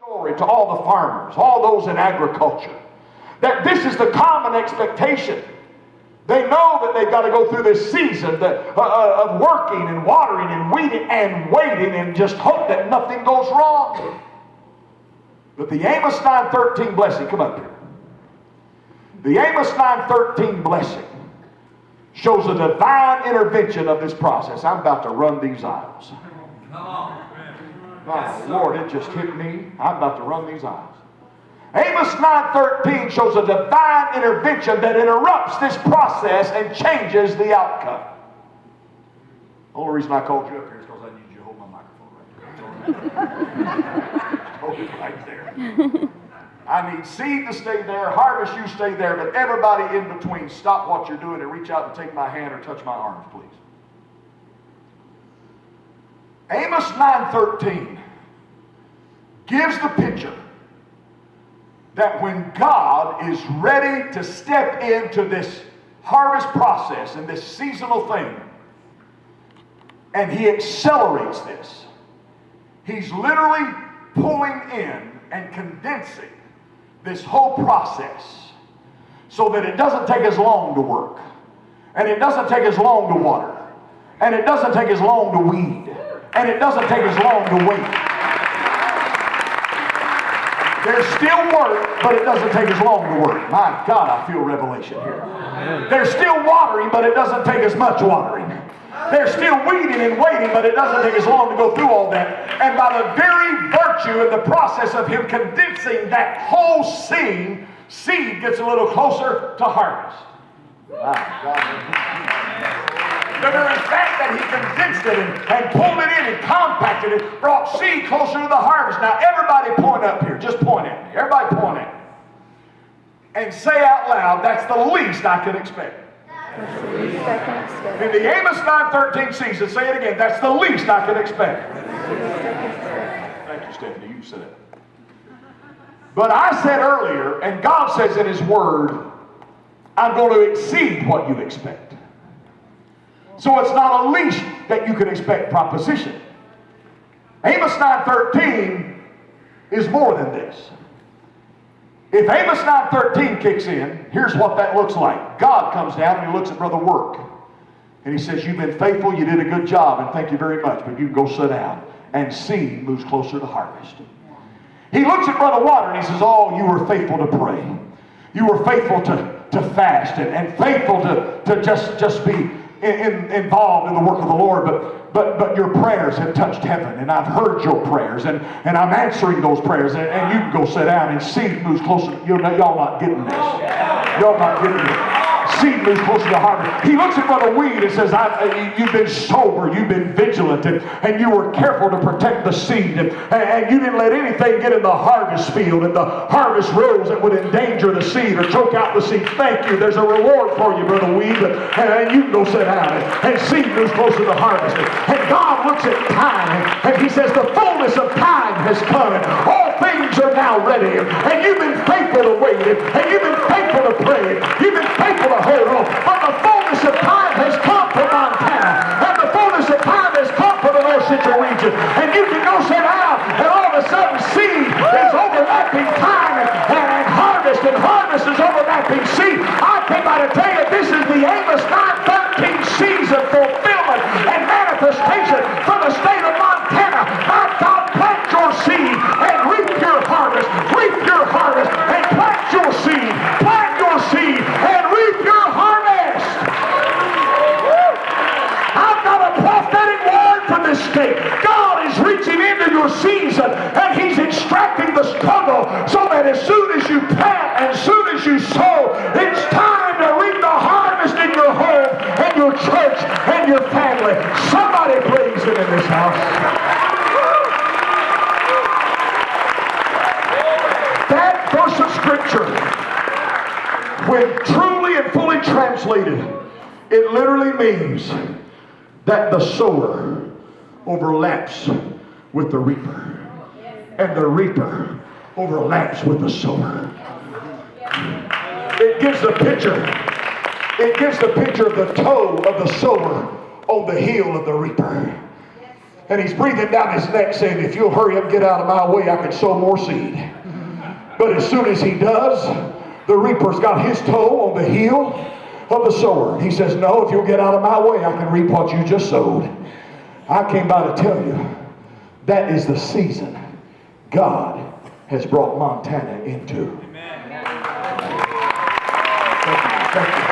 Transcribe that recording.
Glory to all the farmers, all those in agriculture, that this is the common expectation. They know that they've got to go through this season of working and watering and weeding and waiting and just hope that nothing goes wrong. But the Amos 9:13 blessing, come up here. The Amos 9:13 blessing shows a divine intervention of this process. I'm about to run these aisles. Come on. My Lord, it just hit me. I'm about to run these aisles. Amos 9:13 shows a divine intervention that interrupts this process and changes the outcome. The only reason I called you up here is because I need you to hold my microphone right there. Hold it right there. I need seed to stay there, harvest you stay there, but everybody in between, stop what you're doing and reach out and take my hand or touch my arms, please. Amos 9:13 gives the picture that when God is ready to step into this harvest process and this seasonal thing, and He accelerates this, He's literally pulling in and condensing this whole process so that it doesn't take as long to work, and it doesn't take as long to water, and it doesn't take as long to weed, and it doesn't take as long to wait. There's still work, but it doesn't take as long to work. My God, I feel revelation here. There's still watering, but it doesn't take as much watering. There's still weeding and waiting, but it doesn't take as long to go through all that. And by the very virtue of the process of Him condensing that whole scene, seed gets a little closer to harvest. My God. The very fact that He condensed it and pulled it in and compacted it brought seed closer to the harvest. Now everybody point up here. Just point at me. Everybody point at me. And say out loud, that's the least I could expect. That's the least I can expect. In the Amos 9:13 season, say it again, that's the least I could expect. Thank you, Stephanie. You said it. But I said earlier, and God says in His Word, I'm going to exceed what you expect. So it's not a least that you can expect proposition. Amos 9:13 is more than this. If Amos 9:13 kicks in, here's what that looks like. God comes down and He looks at Brother Work. And He says, you've been faithful, you did a good job, and thank you very much, but you can go sit down. And seed moves closer to harvest. He looks at Brother Water and he says, oh, you were faithful to pray. You were faithful to fast and faithful to just be involved in the work of the Lord, but your prayers have touched heaven, and I've heard your prayers, and I'm answering those prayers, and you can go sit down, and seed moves closer. Y'all not getting this. Y'all not getting it. Seed moves closer to harvest. He looks at Brother Weed and says, you've been sober, you've been vigilant, and you were careful to protect the seed, and you didn't let anything get in the harvest field and the harvest rows that would endanger the seed or choke out the seed. Thank you. There's a reward for you, Brother Weed, and you can go sit down, and seed moves closer to harvest. And God looks at time, and He says, the fullness of time has come, and all things are now ready, and you've been faithful to wait, and you've been faithful to pray, you've been faithful to hold on, but the fullness of time has come for Montana, and the fullness of time has come for the North Central region, and you can go sit down, and all of a sudden seed is overlapping time, and harvest is overlapping seed. I came by to tell you, this is the Amos 9:13 season fulfillment and manifestation for the state of Montana. My God, plant your seed and reap your harvest, and plant your seed, and reap your harvest. I've got a prophetic word for this state. God is reaching into your season, and He's extracting the struggle so that as soon as you plant and as soon as you sow, it's time to reap the harvest in your home and your church and your family. Somebody praise Him in this house. That verse of Scripture, when truly and fully translated, it literally means that the sower overlaps with the reaper, and the reaper overlaps with the sower. It gives the picture of the toe of the sower on the heel of the reaper. And he's breathing down his neck saying, if you'll hurry up and get out of my way, I can sow more seed. But as soon as he does, the reaper's got his toe on the heel of the sower. And he says, no, if you'll get out of my way, I can reap what you just sowed. I came by to tell you, that is the season God has brought Montana into. Amen. Thank you.